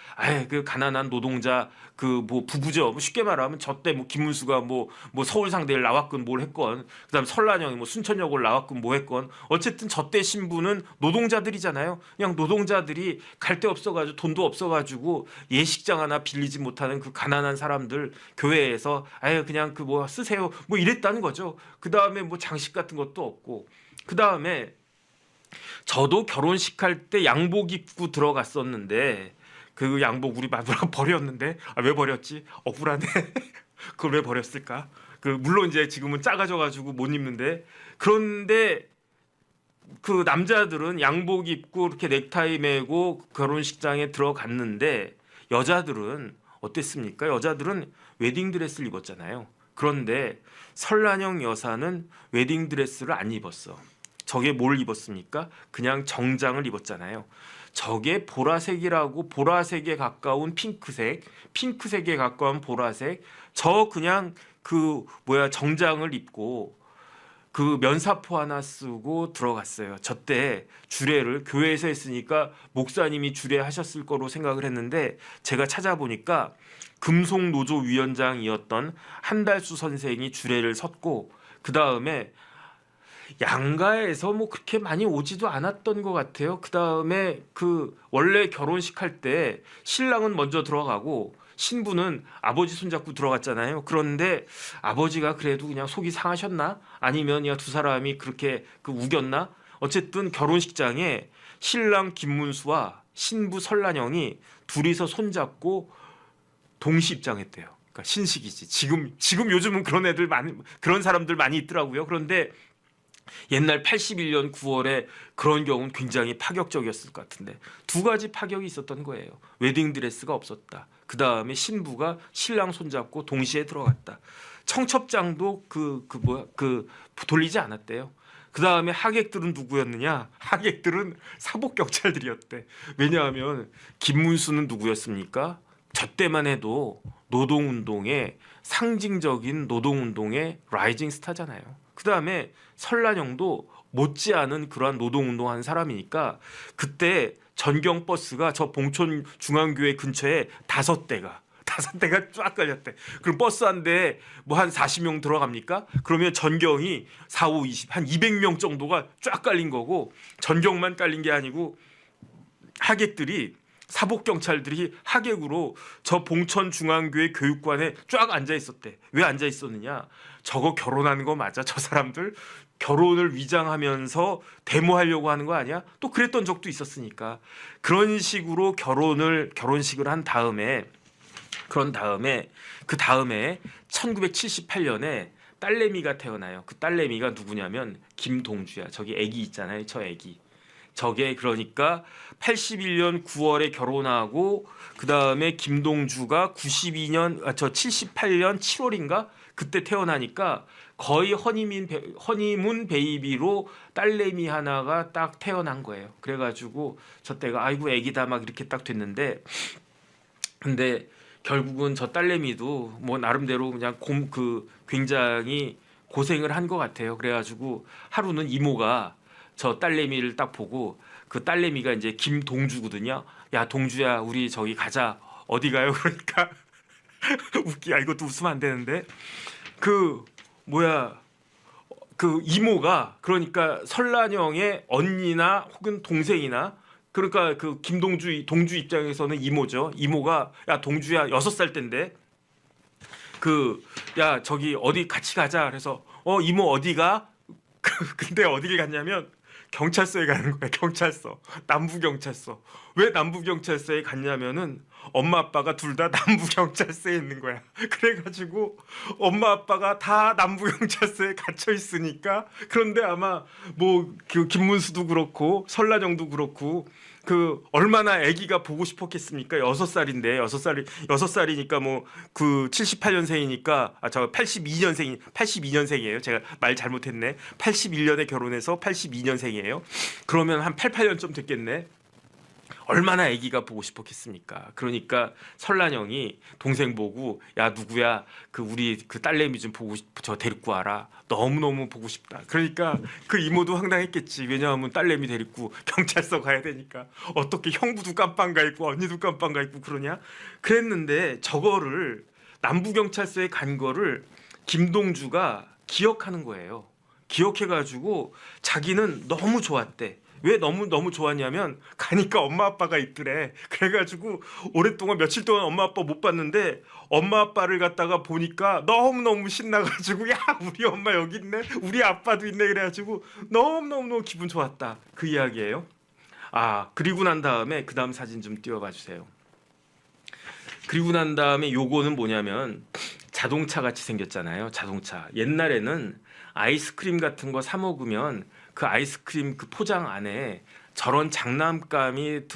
그 가난한 노동자 부부죠. 뭐 쉽게 말하면 저 때 뭐 김문수가 뭐 서울상대를 나왔건 뭘 했건 그다음 설란영이 뭐 순천여고를 나왔건 뭐 했건 어쨌든 저 때 신부는 노동자들이잖아요. 그냥 노동자들이 갈 데 없어가지고 돈도 없어가지고 예식장 하나 빌리지 못하는 그 가난한 사람들 교회에서 그냥 쓰세요 뭐 이랬다는 거죠. 그 다음에 뭐 장식 같은 것도 없고 그 다음에 저도 결혼식 할 때 양복 입고 들어갔었는데 그 양복 우리 마누라 버렸는데 왜 버렸지? 억울하네. 그걸 왜 버렸을까? 물론 이제 지금은 작아져가지고 못 입는데 그런데 그 남자들은 양복 입고 이렇게 넥타이 매고 결혼식장에 들어갔는데 여자들은 어땠습니까? 여자들은 웨딩드레스를 입었잖아요. 그런데 설란영 여사는 웨딩드레스를 안 입었어. 저게 뭘 입었습니까? 그냥 정장을 입었잖아요. 저게 보라색이라고 보라색에 가까운 핑크색, 핑크색에 가까운 보라색, 저 그냥 정장을 입고 그 면사포 하나 쓰고 들어갔어요. 저때 주례를 교회에서 했으니까 목사님이 주례하셨을 거로 생각을 했는데 제가 찾아보니까 금속노조 위원장이었던 한달수 선생이 주례를 섰고 그 다음에 양가에서 뭐 그렇게 많이 오지도 않았던 것 같아요. 그 다음에 원래 결혼식 할 때 신랑은 먼저 들어가고 신부는 아버지 손잡고 들어갔잖아요. 그런데 아버지가 그래도 그냥 속이 상하셨나? 아니면 그냥 두 사람이 그렇게 우겼나? 어쨌든 결혼식장에 신랑 김문수와 신부 설란영이 둘이서 손잡고 동시 입장했대요. 그러니까 신식이지. 지금 요즘은 그런 애들 많이 그런 사람들 많이 있더라고요. 그런데 옛날 81년 9월에 그런 경우는 굉장히 파격적이었을 것 같은데 두 가지 파격이 있었던 거예요. 웨딩드레스가 없었다. 그 다음에 신부가 신랑 손잡고 동시에 들어갔다. 청첩장도 돌리지 않았대요. 그 다음에 하객들은 누구였느냐? 하객들은 사복 경찰들이었대. 왜냐하면 김문수는 누구였습니까? 저 때만 해도 노동운동의 상징적인 노동운동의 라이징 스타잖아요. 그 다음에 설란영도 못지않은 그러한 노동운동한 사람이니까 그때 전경 버스가 저 봉촌 중앙교회 근처에 5대가 쫙 깔렸대. 그럼 버스 한 대에 뭐 한 40명 들어갑니까? 그러면 전경이 4, 5, 20, 한 200명 정도가 쫙 깔린 거고 전경만 깔린 게 아니고 하객들이 사복 경찰들이 하객으로 저 봉천 중앙교회 교육관에 쫙 앉아 있었대. 왜 앉아 있었느냐? 저거 결혼하는 거 맞아? 저 사람들 결혼을 위장하면서 데모하려고 하는 거 아니야? 또 그랬던 적도 있었으니까. 그런 식으로 결혼식을 한 다음에 그 다음에 1978년에 딸내미가 태어나요. 그 딸내미가 누구냐면 김동주야. 저기 애기 있잖아요. 저 애기. 저게 그러니까 81년 9월에 결혼하고 그 다음에 김동주가 78년 7월인가 그때 태어나니까 거의 허니문 베이비로 딸내미 하나가 딱 태어난 거예요. 그래가지고 저 때가 아이고 애기다 막 이렇게 딱 됐는데 근데 결국은 저 딸내미도 뭐 나름대로 그냥 굉장히 고생을 한 것 같아요. 그래가지고 하루는 이모가 저 딸내미를 딱 보고 그 딸내미가 이제 김동주거든요. 야 동주야 우리 저기 가자. 어디 가요? 그러니까 웃기야. 이것도 웃으면 안 되는데 그 이모가 그러니까 설란영의 언니나 혹은 동생이나 그러니까 그 동주 입장에서는 이모죠. 이모가 야 동주야 6살 때인데 야 저기 어디 같이 가자. 그래서 이모 어디가? 근데 어디를 갔냐면 경찰서에 가는 거야. 경찰서. 남부경찰서. 왜 남부경찰서에 갔냐면은 엄마 아빠가 둘 다 남부경찰서에 있는 거야. 그래가지고 엄마 아빠가 다 남부경찰서에 갇혀 있으니까 그런데 아마 뭐 그 김문수도 그렇고 설란영도 그렇고 얼마나 아기가 보고 싶었겠습니까? 6살이니까 뭐 78년생이니까 저 82년생이에요. 제가 말 잘못했네. 81년에 결혼해서 82년생이에요. 그러면 한 88년쯤 됐겠네. 얼마나 아기가 보고 싶었겠습니까? 그러니까 설란영이 동생 보고 야 누구야 우리 딸내미 좀 보고 저 데리고 와라. 너무너무 보고 싶다. 그러니까 그 이모도 황당했겠지. 왜냐하면 딸내미 데리고 경찰서 가야 되니까 어떻게 형부도 깜빵 가 있고 언니도 깜빵 가 있고 그러냐? 그랬는데 저거를 남부경찰서에 간 거를 김동주가 기억하는 거예요. 기억해가지고 자기는 너무 좋았대. 왜 너무 좋았냐면 가니까 엄마 아빠가 있더래. 그래가지고 오랫동안 며칠 동안 엄마 아빠 못 봤는데 엄마 아빠를 갖다가 보니까 너무너무 신나가지고 야 우리 엄마 여기 있네. 우리 아빠도 있네. 그래가지고 너무너무 기분 좋았다. 그 이야기예요. 그리고 난 다음에 그 다음 사진 좀 띄워봐 주세요. 그리고 난 다음에 요거는 뭐냐면 자동차 같이 생겼잖아요. 자동차. 옛날에는 아이스크림 같은 거 사 먹으면 그 아이스크림 그 포장 안에 저런 장난감이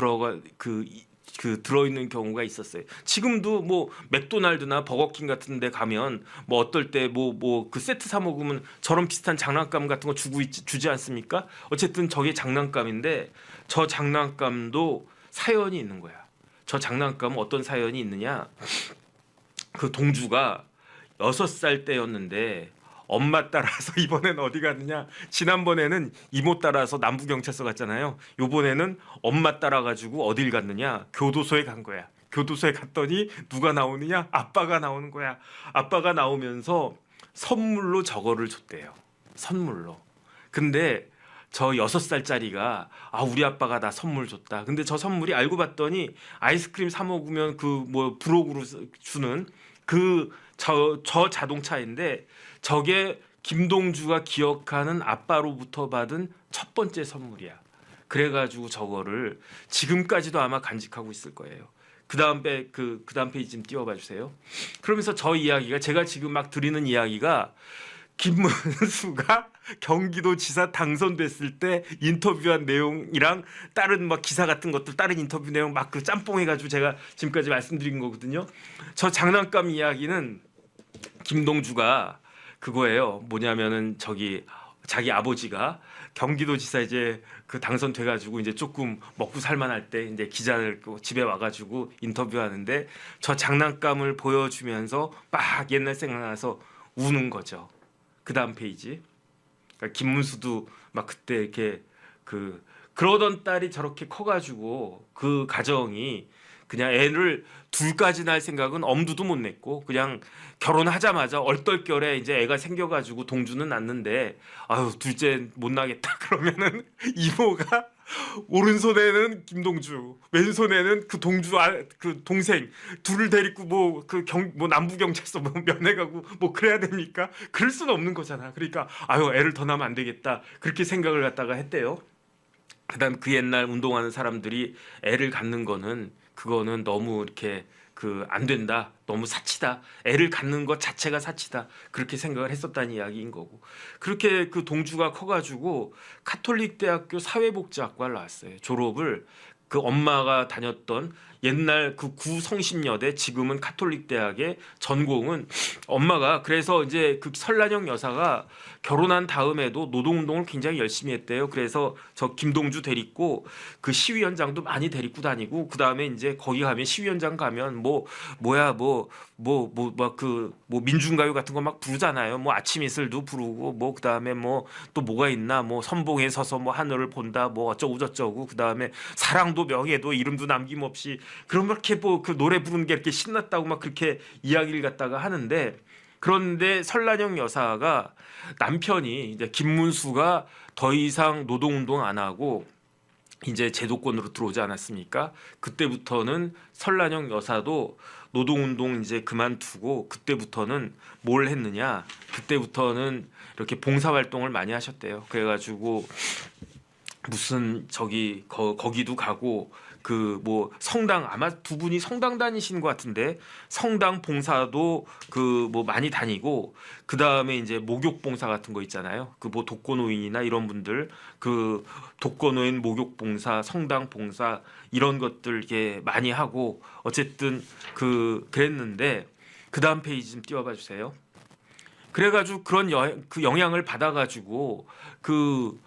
들어있는 경우가 있었어요. 지금도 뭐 맥도날드나 버거킹 같은 데 가면 뭐 어떨 때 그 세트 사 먹으면 저런 비슷한 장난감 같은 거 주지 않습니까? 어쨌든 저게 장난감인데 저 장난감도 사연이 있는 거야. 저 장난감은 어떤 사연이 있느냐? 그 동주가 6살 때였는데 엄마 따라서 이번엔 어디 갔느냐? 지난번에는 이모 따라서 남부경찰서 갔잖아요. 요번에는 엄마 따라가지고 어딜 갔느냐? 교도소에 간 거야. 교도소에 갔더니 누가 나오느냐? 아빠가 나오는 거야. 아빠가 나오면서 선물로 저거를 줬대요. 선물로. 근데 저 6살짜리가 우리 아빠가 나 선물 줬다. 근데 저 선물이 알고 봤더니 아이스크림 사 먹으면 그 뭐 부록으로 주는 그 저 자동차인데 저게 김동주가 기억하는 아빠로부터 받은 첫 번째 선물이야. 그래가지고 저거를 지금까지도 아마 간직하고 있을 거예요. 그 다음 페이지 좀 띄워봐 주세요. 그러면서 저 이야기가 제가 지금 막 드리는 이야기가 김문수가 경기도지사 당선됐을 때 인터뷰한 내용이랑 다른 막 기사 같은 것들 다른 인터뷰 내용 막 그 짬뽕해가지고 제가 지금까지 말씀드린 거거든요. 저 장난감 이야기는 김동주가 그거예요. 뭐냐면은 저기 자기 아버지가 경기도지사 이제 그 당선돼가지고 이제 조금 먹고 살만할 때 이제 기자들 집에 와가지고 인터뷰하는데 저 장난감을 보여주면서 막 옛날 생각나서 우는 거죠. 그 다음 페이지. 그러니까 김문수도 막 그때 이렇게 그러던 딸이 저렇게 커가지고 그 가정이 그냥 애를 둘까지 낳을 생각은 엄두도 못 냈고 그냥 결혼하자마자 얼떨결에 이제 애가 생겨가지고 동주는 낳는데 아유 둘째 못 나겠다 그러면은 이모가 오른손에는 김동주 왼손에는 그 동주 그 동생 둘을 데리고 뭐 남부 경찰서 뭐 면회 가고 뭐 그래야 됩니까? 그럴 수는 없는 거잖아. 그러니까 아유 애를 더 낳으면 안 되겠다 그렇게 생각을 갖다가 했대요. 그다음 그 옛날 운동하는 사람들이 애를 갖는 거는 그거는 너무 이렇게 안 된다. 너무 사치다. 애를 갖는 것 자체가 사치다. 그렇게 생각을 했었다는 이야기인 거고. 그렇게 그 동주가 커가지고 카톨릭 대학교 사회복지학과를 나왔어요. 졸업을 그 엄마가 다녔던 옛날 그 구성심여대 지금은 카톨릭 대학의 전공은 엄마가 그래서 이제 그 설란영 여사가 결혼한 다음에도 노동운동을 굉장히 열심히 했대요. 그래서 저 김동주 데리고 그 시위원장도 많이 데리고 다니고 그 다음에 이제 거기 가면 시위원장 가면 뭐 민중가요 같은 거 막 부르잖아요. 뭐 아침 이슬도 부르고 뭐 그 다음에 뭐 또 뭐가 있나 뭐 선봉에 서서 뭐 하늘을 본다 뭐 어쩌고 저쩌고 그 다음에 사랑도 명예도 이름도 남김없이 그런 그렇게 뭐 그 노래 부르는 게 이렇게 신났다고 막 그렇게 이야기를 갖다가 하는데 그런데 설란영 여사가 남편이 이제 김문수가 더 이상 노동운동 안 하고 이제 제도권으로 들어오지 않았습니까? 그때부터는 설란영 여사도 노동운동 이제 그만두고 그때부터는 뭘 했느냐? 그때부터는 이렇게 봉사활동을 많이 하셨대요. 그래가지고 무슨 저기 거기도 가고 그 뭐 성당 아마 두 분이 성당 다니시는 것 같은데 성당 봉사도 그 뭐 많이 다니고 그 다음에 이제 목욕 봉사 같은 거 있잖아요. 그 뭐 독거노인이나 이런 분들 그 독거노인 목욕 봉사, 성당 봉사 이런 것들 이렇게 많이 하고 어쨌든 그랬는데 그 다음 페이지 좀 띄워봐 주세요. 그래가지고 그런 그 영향을 받아가지고 그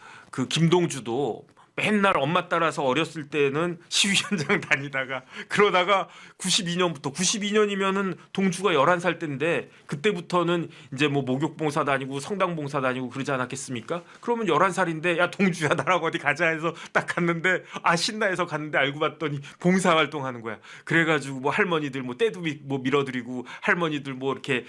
김동주도 맨날 엄마 따라서 어렸을 때는 시위 현장 다니다가 그러다가 92년이면은 동주가 11살 때인데 그때부터는 이제 뭐 목욕봉사 다니고 성당봉사 다니고 그러지 않았겠습니까? 그러면 11살인데 야 동주야 나랑 어디 가자 해서 딱 갔는데 신나 해서 갔는데 알고 봤더니 봉사활동 하는 거야. 그래가지고 뭐 할머니들 뭐 때도 밀어드리고 할머니들 뭐 이렇게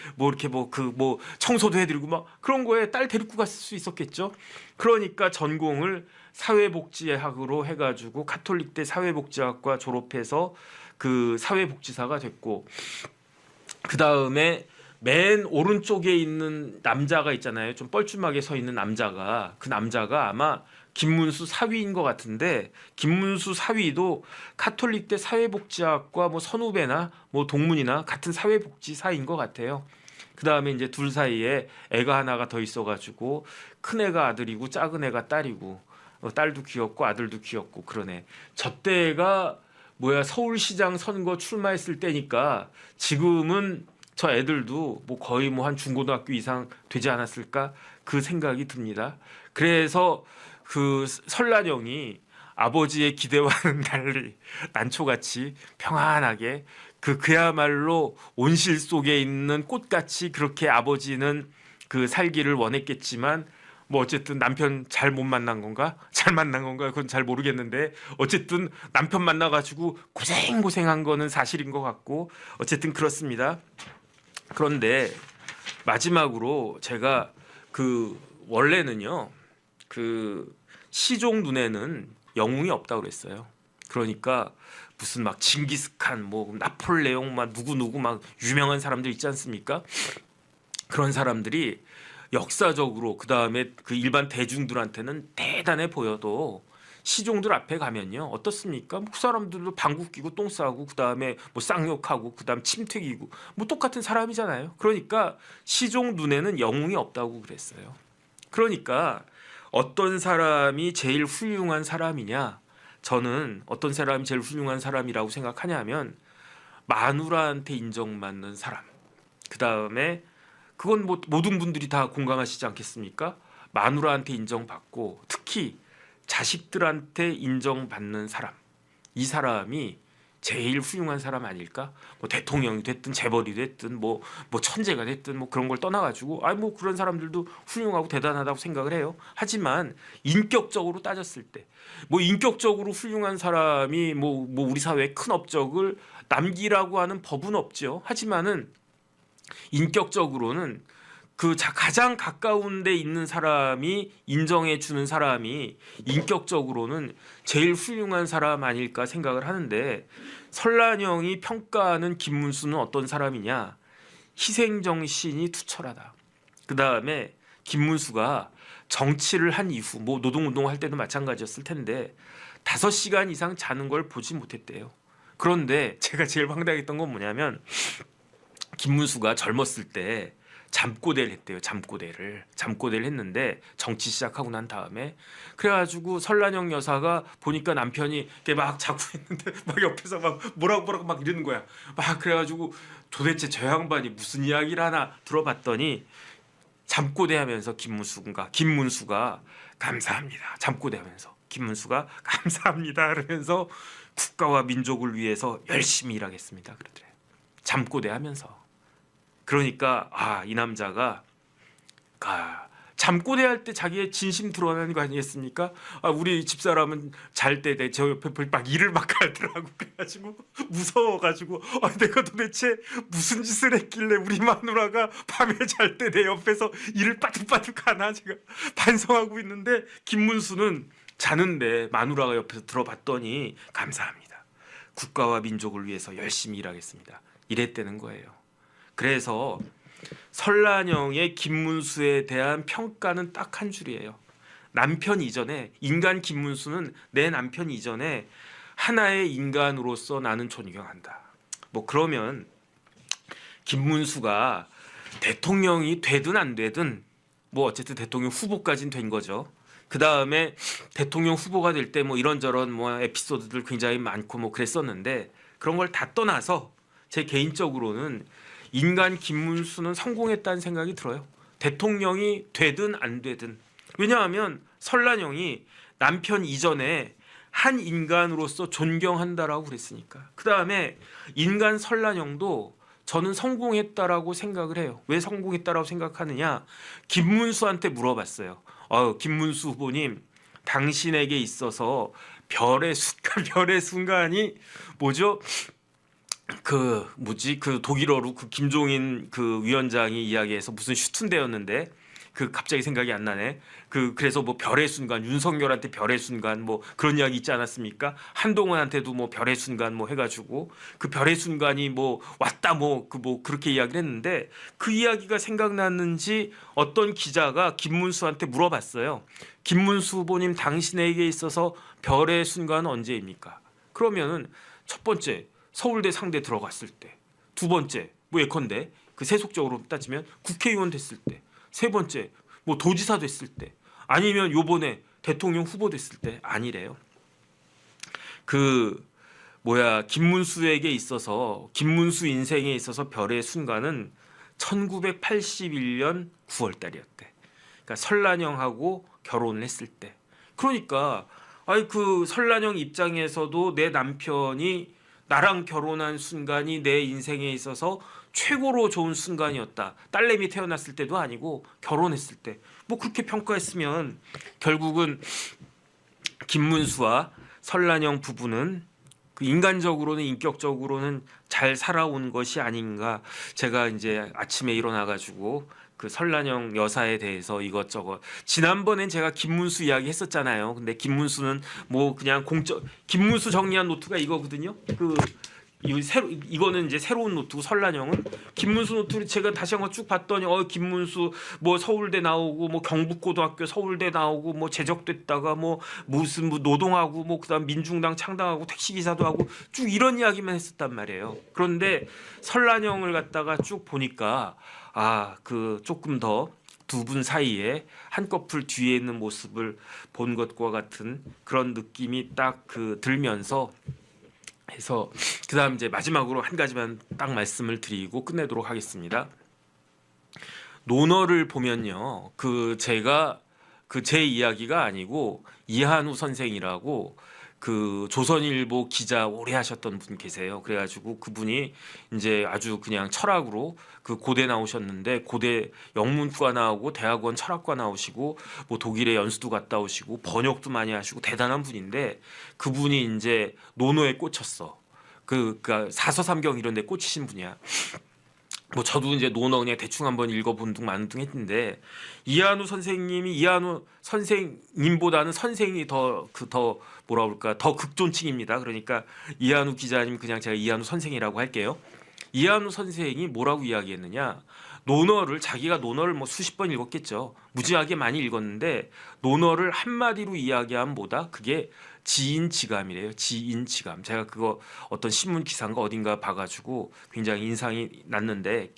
청소도 해드리고 막 그런 거에 딸 데리고 갔을 수 있었겠죠. 그러니까 전공을 사회복지학으로 해가지고 카톨릭대 사회복지학과 졸업해서 그 사회복지사가 됐고 그 다음에 맨 오른쪽에 있는 남자가 있잖아요. 좀 뻘쭘하게 서 있는 남자가 그 남자가 아마 김문수 사위인 것 같은데 김문수 사위도 카톨릭대 사회복지학과 뭐 선후배나 뭐 동문이나 같은 사회복지사인 것 같아요. 그 다음에 이제 둘 사이에 애가 하나가 더 있어가지고 큰 애가 아들이고 작은 애가 딸이고 딸도 귀엽고 아들도 귀엽고 그러네. 저 때가 서울시장 선거 출마했을 때니까 지금은 저 애들도 뭐 거의 뭐 한 중고등학교 이상 되지 않았을까 그 생각이 듭니다. 그래서 그 설란영이 아버지의 기대와는 달리 난초같이 평안하게 그야말로 온실 속에 있는 꽃같이 그렇게 아버지는 그 살기를 원했겠지만 뭐 어쨌든 남편 잘 못 만난 건가? 잘 만난 건가? 그건 잘 모르겠는데 어쨌든 남편 만나가지고 고생한 거는 사실인 것 같고 어쨌든 그렇습니다. 그런데 마지막으로 제가 원래는요 시종 눈에는 영웅이 없다고 그랬어요. 그러니까 무슨 막 징기스칸, 뭐 나폴레옹, 막 누구 막 유명한 사람들 있지 않습니까? 그런 사람들이 역사적으로 그 다음에 그 일반 대중들한테는 대단해 보여도 시종들 앞에 가면요 어떻습니까? 그 사람들도 방구 끼고 똥 싸고 그 다음에 뭐 쌍욕하고 그 다음 침 튀기고 뭐 똑같은 사람이잖아요. 그러니까 시종 눈에는 영웅이 없다고 그랬어요. 그러니까 어떤 사람이 제일 훌륭한 사람이냐? 저는 어떤 사람이 제일 훌륭한 사람이라고 생각하냐면 마누라한테 인정받는 사람. 그 다음에 그건 뭐 모든 분들이 다 공감하시지 않겠습니까? 마누라한테 인정받고 특히 자식들한테 인정받는 사람. 이 사람이 제일 훌륭한 사람 아닐까? 뭐 대통령이 됐든 재벌이 됐든 뭐 천재가 됐든 뭐 그런 걸 떠나가지고 뭐 그런 사람들도 훌륭하고 대단하다고 생각을 해요. 하지만 인격적으로 따졌을 때 뭐 인격적으로 훌륭한 사람이 뭐 우리 사회에 큰 업적을 남기라고 하는 법은 없죠. 하지만은 인격적으로는 그 가장 가까운 데 있는 사람이 인정해 주는 사람이 인격적으로는 제일 훌륭한 사람 아닐까 생각을 하는데 설란영이 평가하는 김문수는 어떤 사람이냐? 희생정신이 투철하다. 그 다음에 김문수가 정치를 한 이후 뭐 노동운동 할 때도 마찬가지였을 텐데 5시간 이상 자는 걸 보지 못했대요. 그런데 제가 제일 황당했던 건 뭐냐면 김문수가 젊었을 때 잠꼬대를 했대요. 잠꼬대를 했는데 정치 시작하고 난 다음에 그래가지고 설란영 여사가 보니까 남편이 이렇게 막 자고 있는데 막 옆에서 막 뭐라고 막 이러는 거야. 막 그래가지고 도대체 저 양반이 무슨 이야기를 하나 들어봤더니 잠꼬대하면서 김문수가 감사합니다. 잠꼬대하면서 김문수가 감사합니다. 그러면서 국가와 민족을 위해서 열심히 일하겠습니다. 그러더래요. 잠꼬대하면서. 그러니까 이 남자가 잠꼬대할 때 자기의 진심 드러나는 거 아니겠습니까? 우리 집사람은 잘 때 저 옆에 막 일을 막 하더라고. 그래가지고 무서워가지고 내가 도대체 무슨 짓을 했길래 우리 마누라가 밤에 잘 때 내 옆에서 일을 빠득빠득 하나 제가 반성하고 있는데 김문수는 자는데 마누라가 옆에서 들어봤더니 감사합니다. 국가와 민족을 위해서 열심히 일하겠습니다. 이랬다는 거예요. 그래서 설란영의 김문수에 대한 평가는 딱 한 줄이에요. 남편 이전에 인간 김문수는 내 남편 이전에 하나의 인간으로서 나는 존경한다. 뭐 그러면 김문수가 대통령이 되든 안 되든 뭐 어쨌든 대통령 후보까지는 된 거죠. 그 다음에 대통령 후보가 될 때 뭐 이런저런 뭐 에피소드들 굉장히 많고 뭐 그랬었는데 그런 걸 다 떠나서 제 개인적으로는 인간 김문수는 성공했다는 생각이 들어요. 대통령이 되든 안 되든. 왜냐하면 설란영이 남편 이전에 한 인간으로서 존경한다라고 그랬으니까. 그 다음에 인간 설란영도 저는 성공했다라고 생각을 해요. 왜 성공했다라고 생각하느냐? 김문수한테 물어봤어요. 김문수 후보님, 당신에게 있어서 별의 순간이 뭐죠? 그 독일어로 그 김종인 그 위원장이 이야기해서 무슨 슈툰데였는데 그 갑자기 생각이 안 나네. 그래서 뭐 별의 순간, 윤석열한테 별의 순간 뭐 그런 이야기 있지 않았습니까? 한동훈한테도 뭐 별의 순간 뭐 해가지고 그 별의 순간이 뭐 왔다 뭐 그렇게 이야기를 했는데 그 이야기가 생각났는지 어떤 기자가 김문수한테 물어봤어요. 김문수 후보님, 당신에게 있어서 별의 순간은 언제입니까? 그러면은 첫 번째 서울대 상대 들어갔을 때, 두 번째 뭐 예컨대 그 세속적으로 따지면 국회의원 됐을 때, 세 번째 뭐 도지사 됐을 때, 아니면 요번에 대통령 후보 됐을 때 아니래요. 김문수에게 있어서 김문수 인생에 있어서 별의 순간은 1981년 9월 달이었대. 그러니까 설란영하고 결혼을 했을 때. 그러니까 그 설란영 입장에서도 내 남편이 나랑 결혼한 순간이 내 인생에 있어서 최고로 좋은 순간이었다. 딸내미 태어났을 때도 아니고 결혼했을 때. 뭐 그렇게 평가했으면 결국은 김문수와 설란영 부부는 그 인간적으로는 인격적으로는 잘 살아온 것이 아닌가. 제가 이제 아침에 일어나가지고 그 설란영 여사에 대해서 이것저것 지난번엔 제가 김문수 이야기 했었잖아요. 근데 김문수는 뭐 그냥 공적 김문수 정리한 노트가 이거거든요. 이거는 이제 새로운 노트고 설란영은 김문수 노트를 제가 다시 한번 쭉 봤더니 김문수 뭐 서울대 나오고 뭐 경북고등학교 서울대 나오고 뭐 재적됐다가 뭐 무슨 뭐 노동하고 뭐 그다음 민중당 창당하고 택시기사도 하고 쭉 이런 이야기만 했었단 말이에요. 그런데 설란영을 갖다가 쭉 보니까 그 조금 더 두 분 사이에 한꺼풀 뒤에 있는 모습을 본 것과 같은 그런 느낌이 딱 들면서 해서 그다음 이제 마지막으로 한 가지만 딱 말씀을 드리고 끝내도록 하겠습니다. 논어를 보면요, 제가 제 이야기가 아니고 이한우 선생이라고 조선일보 기자 오래 하셨던 분 계세요. 그래가지고 그분이 이제 아주 그냥 철학으로 고대 나오셨는데 고대 영문과 나오고 대학원 철학과 나오시고 뭐 독일에 연수도 갔다 오시고 번역도 많이 하시고 대단한 분인데 그분이 이제 논어에 꽂혔어. 그러니까 사서삼경 이런 데 꽂히신 분이야. 뭐 저도 이제 논어 그냥 대충 한번 읽어본 둥 마는 둥 했는데 이한우 선생님이 이한우 선생님보다는 선생이 더 뭐라 그럴까 더 극존칭입니다. 그러니까 이한우 기자님 그냥 제가 이한우 선생이라고 할게요. 이한우 선생이 뭐라고 이야기했느냐? 자기가 논어를 뭐 수십 번 읽었겠죠. 무지하게 많이 읽었는데 논어를 한마디로 이야기하면 뭐다? 그게 지인지감이래요. 지인지감. 제가 그거 어떤 신문 기사인가 어딘가 봐가지고 굉장히 인상이 남는데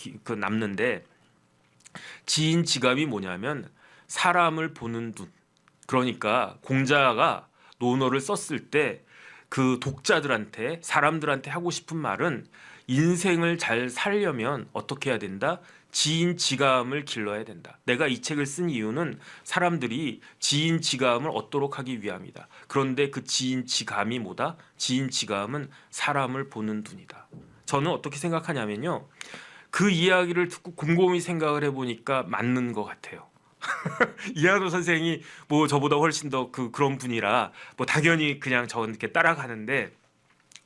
지인지감이 뭐냐면 사람을 보는 눈. 그러니까 공자가 논어를 썼을 때 그 독자들한테 사람들한테 하고 싶은 말은 인생을 잘 살려면 어떻게 해야 된다? 지인지감을 길러야 된다. 내가 이 책을 쓴 이유는 사람들이 지인지감을 얻도록 하기 위함이다. 그런데 그 지인지감이 뭐다? 지인지감은 사람을 보는 눈이다. 저는 어떻게 생각하냐면요. 그 이야기를 듣고 곰곰이 생각을 해보니까 맞는 것 같아요. 이한우 선생이 뭐 저보다 훨씬 더 그런 분이라 뭐 당연히 그냥 저는 이렇게 따라가는데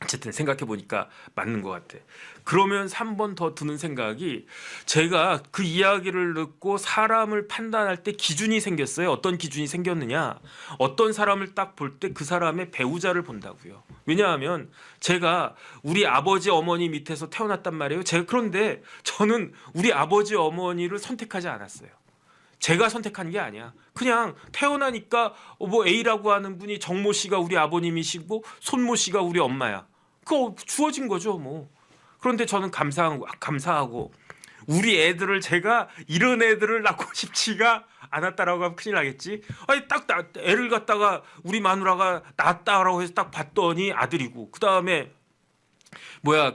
어쨌든 생각해 보니까 맞는 것 같아. 그러면서 한 번 더 드는 생각이 제가 그 이야기를 듣고 사람을 판단할 때 기준이 생겼어요. 어떤 기준이 생겼느냐? 어떤 사람을 딱 볼 때 그 사람의 배우자를 본다고요. 왜냐하면 제가 우리 아버지 어머니 밑에서 태어났단 말이에요. 그런데 저는 우리 아버지 어머니를 선택하지 않았어요. 제가 선택한 게 아니야. 그냥 태어나니까 뭐 A라고 하는 분이 정모 씨가 우리 아버님이시고 손모 씨가 우리 엄마야. 그거 주어진 거죠, 뭐. 그런데 저는 감사하고 우리 애들을 제가 이런 애들을 낳고 싶지가 않았다라고 하면 큰일 나겠지. 아니 애를 갖다가 우리 마누라가 낳았다라고 해서 딱 봤더니 아들이고 그다음에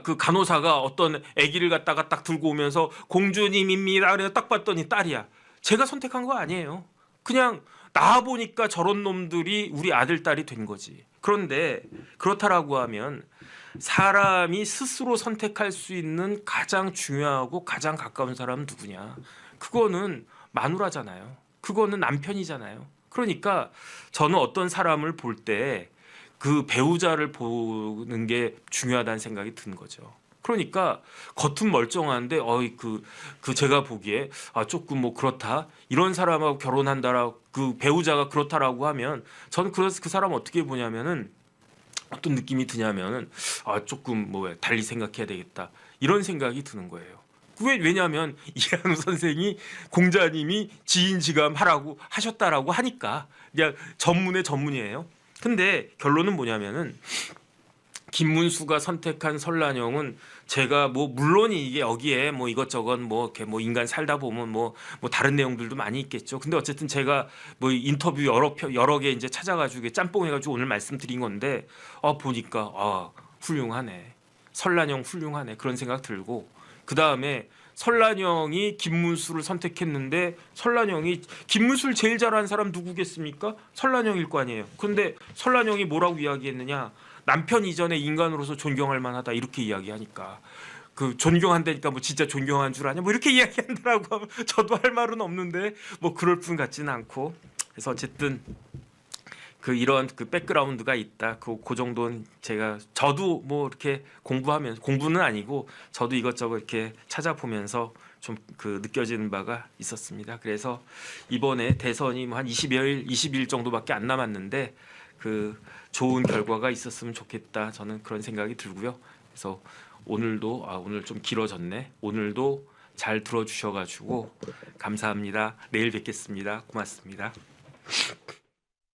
그 간호사가 어떤 아기를 갖다가 딱 들고 오면서 공주님입니다. 그래서 딱 봤더니 딸이야. 제가 선택한 거 아니에요. 그냥 낳아보니까 저런 놈들이 우리 아들, 딸이 된 거지. 그런데 그렇다라고 하면 사람이 스스로 선택할 수 있는 가장 중요하고 가장 가까운 사람은 누구냐? 그거는 마누라잖아요. 그거는 남편이잖아요. 그러니까 저는 어떤 사람을 볼 때 그 배우자를 보는 게 중요하다는 생각이 든 거죠. 그러니까 겉은 멀쩡한데 제가 보기에 조금 뭐 그렇다 이런 사람하고 결혼한다라고 그 배우자가 그렇다라고 하면 저는 그래서 그 사람 어떻게 보냐면은 어떤 느낌이 드냐면은 조금 달리 생각해야 되겠다 이런 생각이 드는 거예요. 왜냐하면 이한우 선생이 공자님이 지인지감 하라고 하셨다라고 하니까 그냥 전문의 전문이에요. 근데 결론은 뭐냐면은 김문수가 선택한 설란영은 제가 물론 이게 여기에 이것저것 이렇게 인간 살다 보면 다른 내용들도 많이 있겠죠. 근데 어쨌든 제가 인터뷰 여러 개 이제 찾아가지고 짬뽕해가지고 오늘 말씀드린 건데 보니까 훌륭하네. 설란영 훌륭하네. 그런 생각 들고 그 다음에 설란영이 김문수를 선택했는데 설란영이 김문수를 제일 잘하는 사람 누구겠습니까? 설란영일 거 아니에요. 그런데 설란영이 뭐라고 이야기했느냐? 남편 이전에 인간으로서 존경할 만하다 이렇게 이야기하니까 존경한다니까 진짜 존경한 줄 아냐 이렇게 이야기한다라고 하면 저도 할 말은 없는데 그럴 뿐 같지는 않고 그래서 어쨌든 이런 백그라운드가 있다. 그 정도는 저도 뭐 이렇게 공부는 아니고 저도 이것저것 이렇게 찾아보면서 좀 느껴지는 바가 있었습니다. 그래서 이번에 대선이 뭐 한 20일 정도밖에 안 남았는데 좋은 결과가 있었으면 좋겠다. 저는 그런 생각이 들고요. 그래서 오늘 좀 길어졌네. 오늘도 잘 들어주셔가지고 감사합니다. 내일 뵙겠습니다. 고맙습니다.